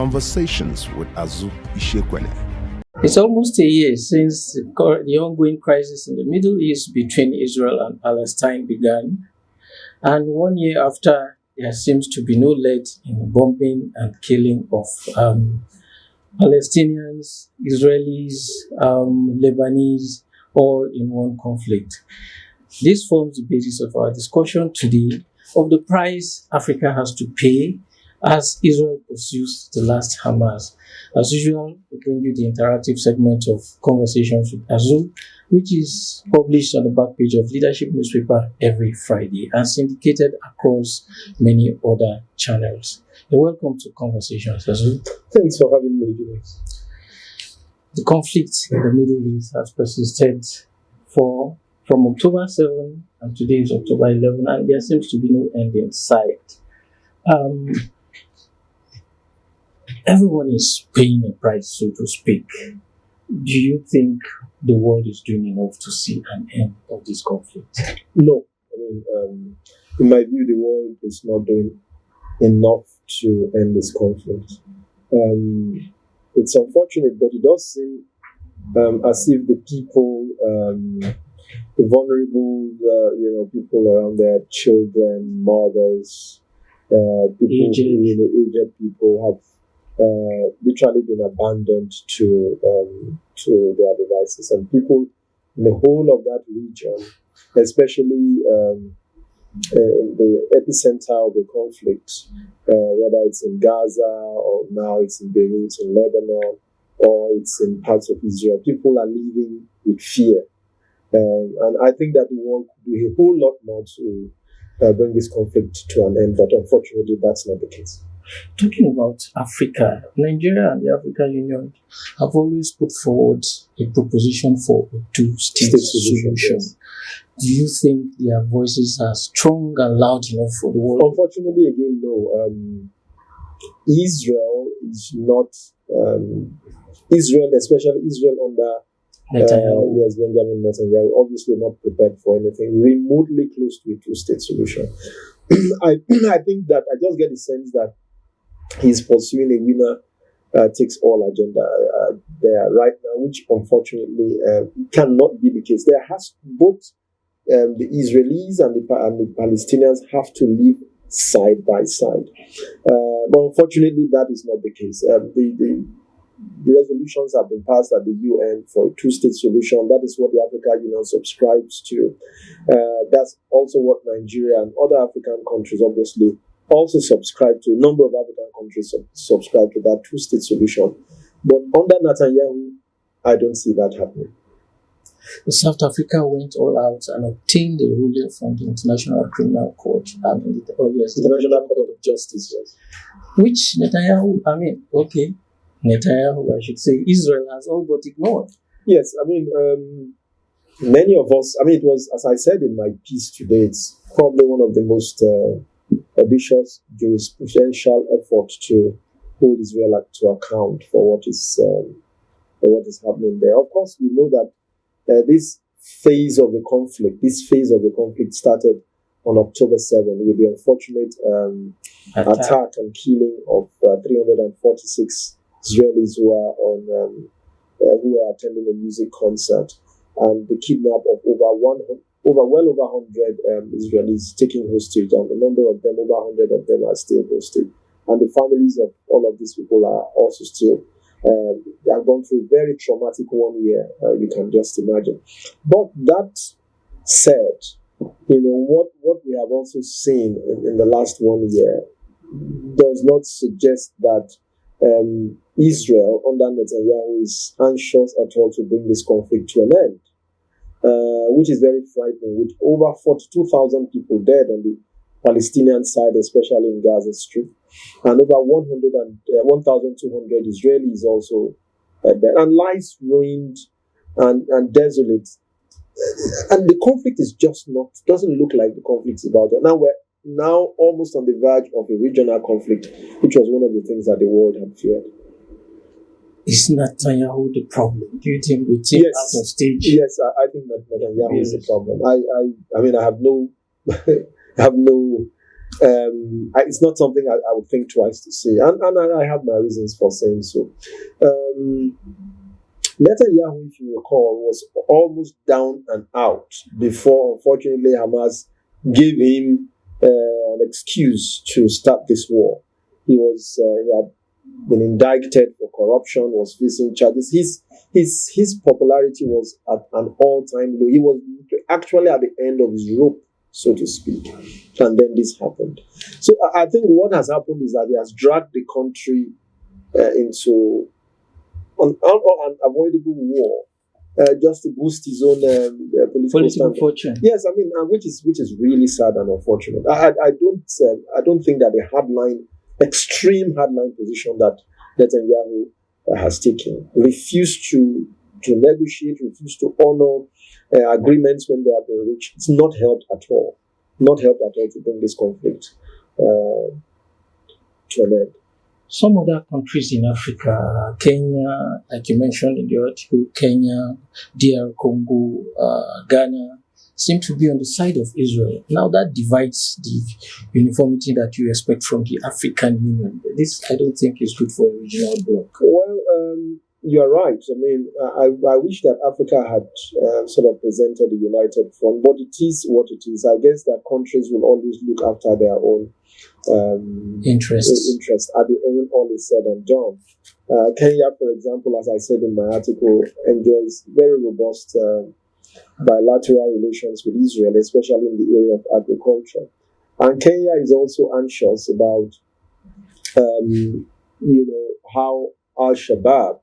Conversations with Azu Ishekwele. It's almost a year since the ongoing crisis in the Middle East between Israel and Palestine began, and 1 year after, there seems to be no let in bombing and killing of Palestinians, Israelis, Lebanese, all in one conflict. This forms the basis of our discussion today of the price Africa has to pay as Israel pursues the last Hamas. As usual, we bring you the interactive segment of Conversations with Azu, which is published on the back page of Leadership newspaper every Friday and syndicated across many other channels. You're welcome to Conversations, Azu. Thanks for having me, Julius. The conflict in the Middle East has persisted from October 7, and today is October 11, and there seems to be no end in sight. Everyone is paying a price, so to speak. Do you think the world is doing enough to see an end of this conflict? No. In my view, the world is not doing enough to end this conflict. It's unfortunate, but it does seem as if the people, the vulnerable, people around there, children, mothers, aged people have literally been abandoned to their devices, and people in the whole of that region, especially in the epicenter of the conflict, whether it's in Gaza or now it's in Beirut in Lebanon or it's in parts of Israel, people are living with fear, and I think that the world could do a whole lot more to bring this conflict to an end, but unfortunately that's not the case. Talking about Africa, Nigeria and the African Union have always put forward a proposition for a two-state solution. Yes. Do you think their voices are strong and loud enough for the world? Unfortunately, again, no. Israel is not, Israel, especially Israel under Benjamin Netanyahu, obviously not prepared for anything remotely close to a two-state solution. I think that I just get the sense that he's pursuing a winner takes all agenda there right now, which unfortunately cannot be the case. There has both the Israelis and the Palestinians have to live side by side, but unfortunately that is not the case. The resolutions have been passed at the UN for a two-state solution. That is what the African Union subscribes to. That's also what Nigeria and other African countries obviously also subscribe to. A number of African countries subscribe to that two-state solution. But under Netanyahu, I don't see that happening. South Africa went all out and obtained a ruling from the International Criminal Court. International Court of Justice, yes. Which Netanyahu, I should say, Israel has all but ignored. Yes, many of us, it was, as I said in my piece today, it's probably one of the most audacious jurisprudential effort to hold Israel to account for what is happening there. Of course, we know that this phase of the conflict started on October 7 with the unfortunate attack and killing of 346 Israelis who were attending a music concert, and the kidnap of well over 100 Israelis taken hostage, and a number of them, over 100 of them, are still hostage. And the families of all of these people are also still, they have gone through a very traumatic 1 year, you can just imagine. But that said, what we have also seen in the last 1 year does not suggest that Israel under Netanyahu is anxious at all to bring this conflict to an end, which is very frightening, with over 42,000 people dead on the Palestinian side, especially in Gaza Strip, and over 1,200 Israelis also dead, and lives ruined and desolate. And the conflict is doesn't look like the conflict is about it. Now we're almost on the verge of a regional conflict, which was one of the things that the world had feared. Is Netanyahu the problem? Do you think we take out of stage? Yes, I think that Netanyahu is the problem. I have no It's not something I would think twice to say, and I have my reasons for saying so. Netanyahu, if you recall, was almost down and out before, unfortunately, Hamas gave him an excuse to start this war. He had been indicted for corruption, was facing charges. His popularity was at an all-time low. He was actually at the end of his rope, so to speak, and then this happened. So I think what has happened is that he has dragged the country into an unavoidable war, just to boost his own political fortune. Yes, I mean, which is really sad and unfortunate. I don't think that the extreme hardline position that Netanyahu has taken, refused to negotiate, refused to honor agreements when they have been reached. It's not helped at all. Not helped at all to bring this conflict to an end. Some other countries in Africa, Kenya, like you mentioned in the article, Kenya, DR Congo, Ghana, seem to be on the side of Israel. Now that divides the uniformity that you expect from the African Union. This, I don't think, is good for a regional bloc. Well, you're right. I mean, I wish that Africa had sort of presented a united front, but it is what it is. I guess that countries will always look after their own interest at the end when all is said and done. Kenya, for example, as I said in my article, enjoys very robust bilateral relations with Israel, especially in the area of agriculture. And Kenya is also anxious about, how Al-Shabaab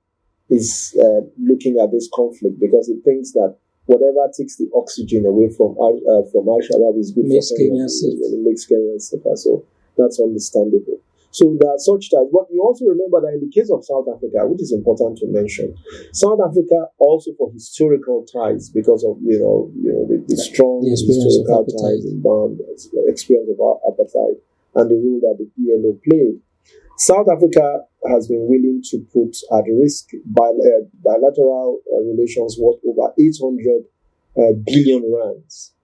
is looking at this conflict, because it thinks that whatever takes the oxygen away from Al-Shabaab is good for Kenya. It makes Kenya safer. So that's understandable. So there are such ties. But you also remember that in the case of South Africa, which is important to mention, South Africa also for historical ties, because of the strong historical ties and bond experience of apartheid and the role that the PLO played. South Africa has been willing to put at risk bilateral relations worth over 800 billion rands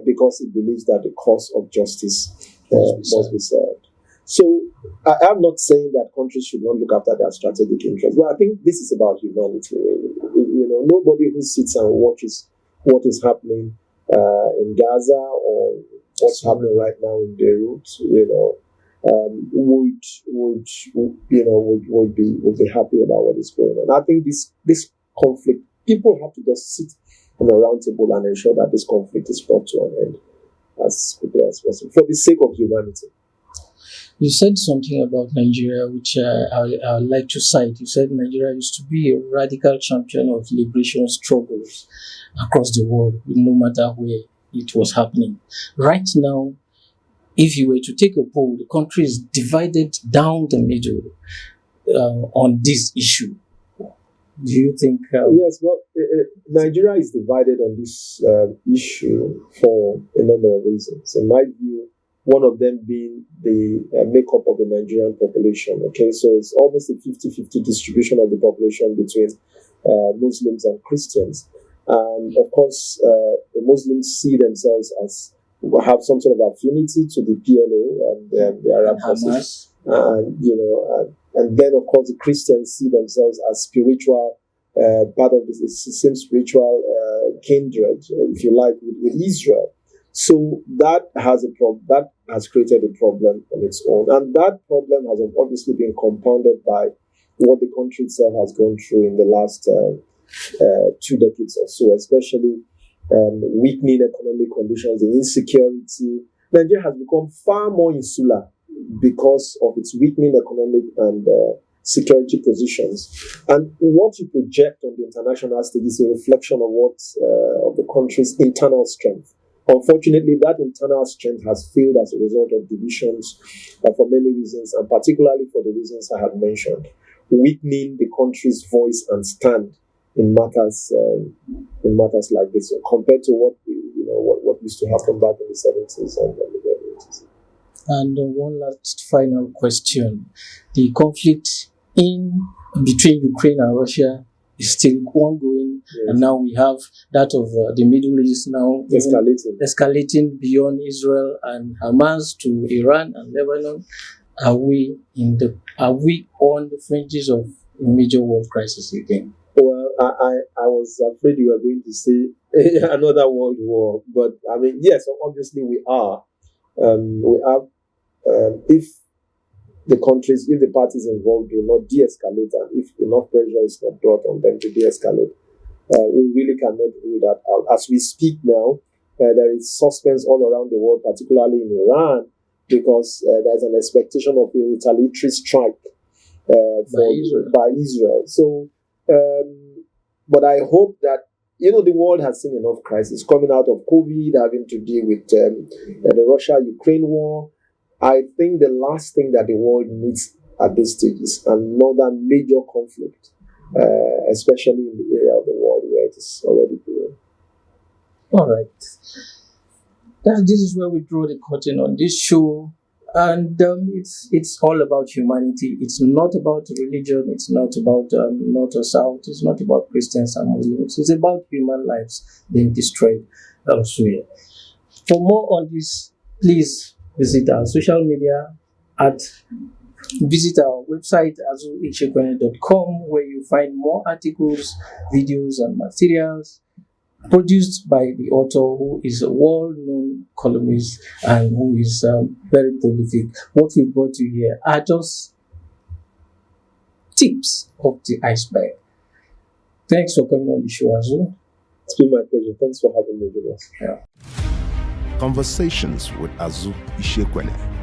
because it believes that the cause of justice must be served. So I'm not saying that countries should not look after their strategic interests, but I think this is about humanity, really. Nobody who sits and watches what is happening in Gaza or what's happening right now in Beirut, would be happy about what is going on. I think this conflict, people have to just sit on a round table and ensure that this conflict is brought to an end as quickly as possible for the sake of humanity. You said something about Nigeria, which I would like to cite. You said Nigeria used to be a radical champion of liberation struggles across the world, no matter where it was happening. Right now, if you were to take a poll, the country is divided down the middle on this issue. Do you think... Yes, well, Nigeria is divided on this issue for a number of reasons. In my view, one of them being the makeup of the Nigerian population. Okay, so it's almost a 50-50 distribution of the population between Muslims and Christians. And of course, the Muslims see themselves as have some sort of affinity to the PLO and the Arab forces. And then, of course, the Christians see themselves as spiritual, part of this same spiritual kindred, if you like, with Israel. So that has created a problem on its own. And that problem has obviously been compounded by what the country itself has gone through in the last 2 decades or so, especially weakening economic conditions, the insecurity. Nigeria has become far more insular because of its weakening economic and security positions. And what you project on the international stage is a reflection of of the country's internal strength. Unfortunately, that internal strength has failed as a result of divisions for many reasons, and particularly for the reasons I have mentioned, weakening the country's voice and stand in matters like this, compared to what used to happen back in the 70s and the early 80s. And one last final question: the conflict between Ukraine and Russia is still ongoing, Yes. and now we have that of the Middle East now even escalating beyond Israel and Hamas to Iran and Lebanon. Are we on the fringes of a major world crisis again? Well, I was afraid you were going to say another world war, but I mean, yes, obviously we are. We have, if the parties involved do not de-escalate, and if enough pressure is not brought on them to de-escalate, we really cannot rule that out. As we speak now, there is suspense all around the world, particularly in Iran, because there's an expectation of a retaliatory strike by Israel. So, but I hope that, the world has seen enough crisis coming out of COVID, having to deal with the Russia-Ukraine war. I think the last thing that the world needs at this stage is another major conflict, especially in the area of the world where it is already brewing. All right. This is where we draw the curtain on this show. And it's all about humanity. It's not about religion. It's not about North or South. It's not about Christians and Muslims. It's about human lives being destroyed elsewhere. For more on this, please visit our social media visit our website azuishekwene.com, where you find more articles, videos, and materials produced by the author, who is a world-known columnist and who is very prolific. What we brought you here are just tips of the iceberg. Thanks for coming on the show, Azu. It's been my pleasure. Thanks for having me with us. Yeah. Conversations with Azu Ishekwene.